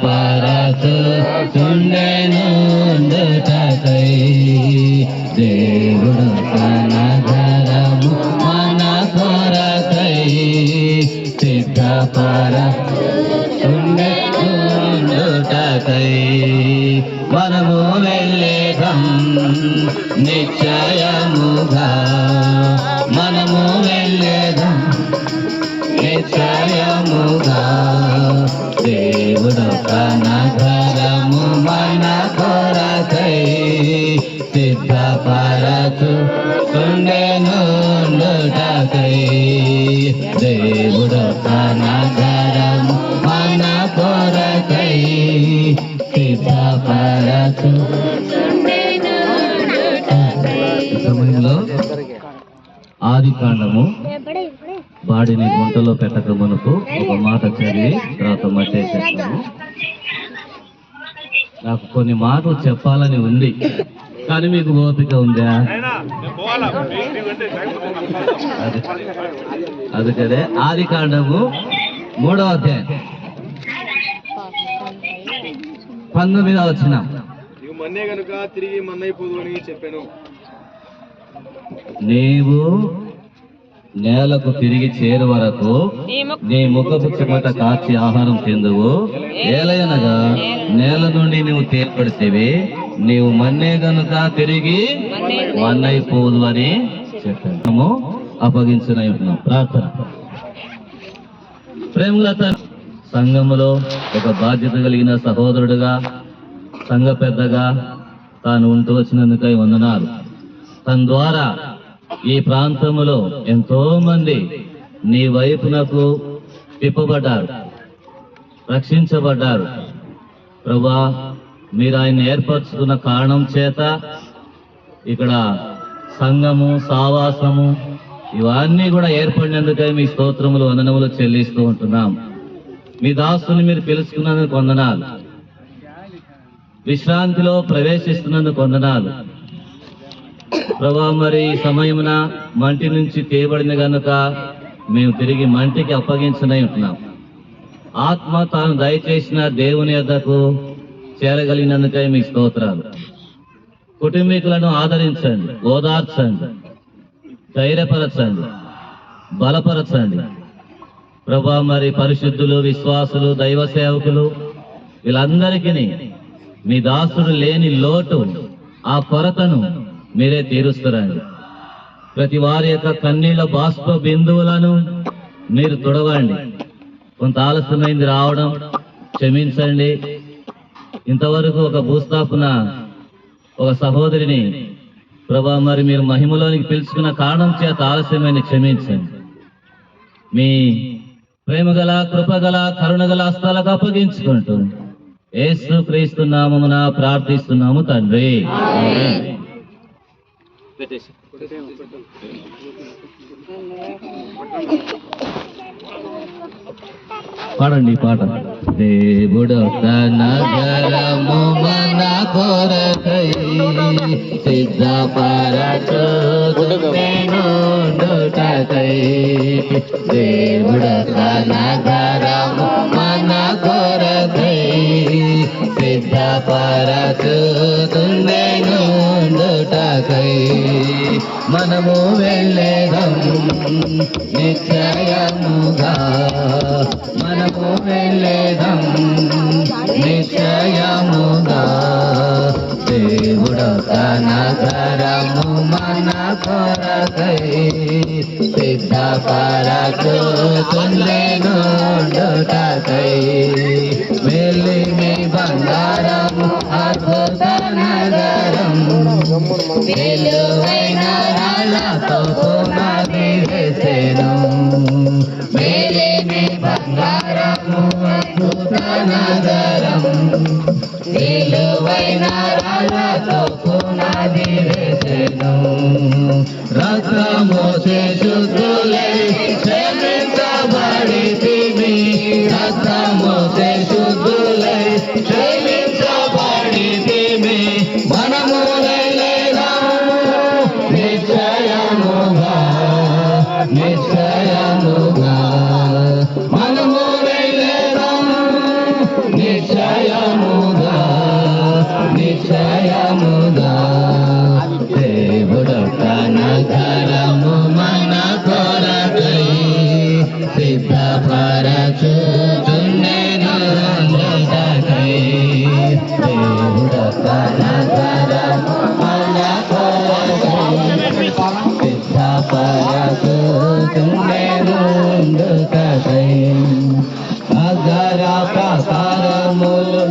పరచుచుండెను దేవుడు తన ధరము మన కొరకై సిద్ధపరచుండెనుండుటకై మనము వెళ్ళేదం నిశ్చయముగా మనము వెళ్ళేదం నిశ్చయముగా దేవుడు తన ధరము మన కొరకై సిద్ధపరచుచుండెనుండుటకై దేవుడు తన ధరము మన కొరకై సమయంలో ఆది కాండము వాడిని గుంటలో పెట్టక మునుపు ఒక మాట చదివి తర్వాత మట్టేసేస్తాము. నాకు కొన్ని మాటలు చెప్పాలని ఉంది, కానీ మీకు ఓపిక ఉందా? అది కదే ఆది కాండము 3వ అధ్యాయం 19వ వచనం. నీవు నేలకు తిరిగి చేరు వరకు నీ ముఖపు చెమట కాచి ఆహారం తిందువు, ఏలయనగా నేల నుండి నువ్వు తేల్పడితేవి, నీవు మన్నే గనుక తిరిగి మన్నైపోదు అని చెప్పాము. అప్పగించునై ఉంటున్నాం. ప్రార్థన. ప్రేమలత సంఘములో ఒక బాధ్యత కలిగిన సహోదరుడుగా, సంఘ పెద్దగా తాను ఉంటూ వచ్చినందుకై వందనాలు. తన ద్వారా ఈ ప్రాంతములో ఎంతో మంది నీ వైపునకు తిప్పబడ్డారు, రక్షించబడ్డారు. ప్రభా, మీరు ఆయన ఏర్పరచుకున్న కారణం చేత ఇక్కడ సంఘము, సావాసము ఇవన్నీ కూడా ఏర్పడినందుకై మీ స్తోత్రములు, వందనములు చెల్లిస్తూ ఉంటున్నాం. మీ దాసుని మీరు పిలుచుకున్నందుకు వందనాలు. విశ్రాంతిలో ప్రవేశిస్తున్నందుకు వందనాలు. ప్రభా, మరి ఈ సమయమున మంటి నుంచి తేబడిన గనుక మేము తిరిగి మంటికి అప్పగించనై ఉంటున్నాం. ఆత్మ తాను దయచేసిన దేవుని యొద్దకు చేరగలిగినందుకై మీ స్తోత్రాలు. కుటుంబీకులను ఆదరించండి, ఓదార్చండి, ధైర్యపరచండి, బలపరచండి. ప్రభా, మరి పరిశుద్ధులు, విశ్వాసులు, దైవ సేవకులు వీళ్ళందరికీ మీ దాసుడు లేని లోటు, ఆ కొరతను మీరే తీరుస్తారండి. ప్రతి వారి యొక్క కన్నీళ్ళ బాష్ప బిందువులను మీరు తుడవండి. కొంత ఆలస్యమైంది రావడం, క్షమించండి. ఇంతవరకు ఒక భూస్థాపన ఒక సహోదరిని ప్రభా, మరి మీరు మహిమలోనికి పిలుచుకున్న కారణం చేత ఆలస్యమైన క్షమించండి. మీ ప్రేమగల, కృపగల, కరుణగల హస్తాలకు అప్పగించుకుంటూ యేసు క్రీస్తు నామమున ప్రార్థిస్తున్నాము తండ్రి. పాడండి పాట. దేవుడు తన ధరము మన కొరకై సిద్ధపరచుచుండెనుండుటకై దేవుడు తన ధరము మన కొరకై సిద్ధపరచుచుండెనుండుటకై మనము వెళ్ళేదం నిశ్చయముగా మనము వెళ్ళేదం నిశ్చయముగా దేవుడు తన ధరము మన కొరకై సిద్ధపరచుచుండెనుండుటకై వెలిమి బంగారము అద్భుత నగరం విలువైన రాళ్ళతో పునాది వేసెను. వెలిమి బంగారము అద్భుత నగరం విలువైన రాళ్ళతో పునాది వేసెను. రక్తము శుద్ధులై క్షమించబడితిమి, రక్తము శుద్ధులై క్షమించబడితిమి. మనము వెళ్ళేదాము నిశ్చయముగా నిశ్చయముగా మనము వెళ్ళేదాము నిశ్చయ నిశ్చయముగా దేవుడొక్క నగరము మన కొరకై సిద్ధపరచుచుండెను అందుకై. దేవుడొక్క నగరము మన కొరకై సిద్ధపరచుచుండెను అందుకై. అగర ప్రసారములు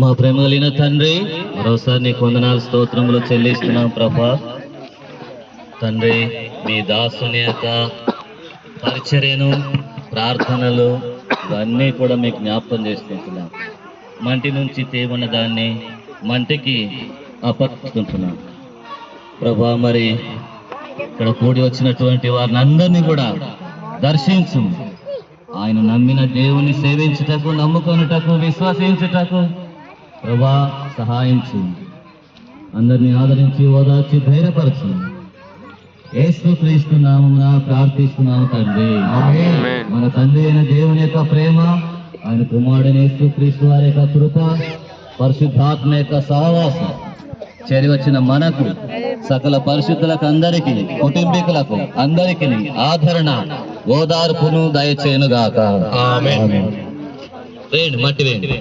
మా ప్రేమ కలిగిన తండ్రి, మరోసారి నీకు వందనాలు స్తోత్రములు చెల్లిస్తున్నాం ప్రభా. తండ్రి, మీ దాసుని యొక్క పరిచర్యను, ప్రార్థనలు ఇవన్నీ కూడా మీకు జ్ఞాపకం చేసుకుంటున్నాం. మంటి నుంచి తేమన్న దాన్ని మంటికి అప్పగిస్తుంటున్నాం ప్రభా. మరి ఇక్కడ కూడి వచ్చినటువంటి వారిని అందరినీ కూడా దర్శించు. ఆయన నమ్మిన దేవుని సేవించుటకు, నమ్ముకొనుటకు, విశ్వసించుటకు ప్రభా సహాయించు. అందరినీ ఆదరించి ఓదార్చి ధైర్యపరచు. యేసుక్రీస్తు నామమున ప్రార్థిస్తున్నాము తండ్రి. మన తండ్రి అయిన దేవుని యొక్క ప్రేమ, ఆయన కుమారుడైన యేసుక్రీస్తు వారి యొక్క కృప, పరిశుద్ధాత్మ యొక్క సహవాసం చేరి వచ్చిన మనకు, సకల పరిశుద్ధులకు, అందరికీ, కుటుంబీకులకు అందరికీ ఆదరణ, ఓదార్పును దయచేయునుగాక. ఆమేన్. వేయండి, మట్టి వేయండి.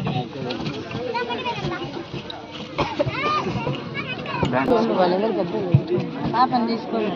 పాపని తీసుకోండి.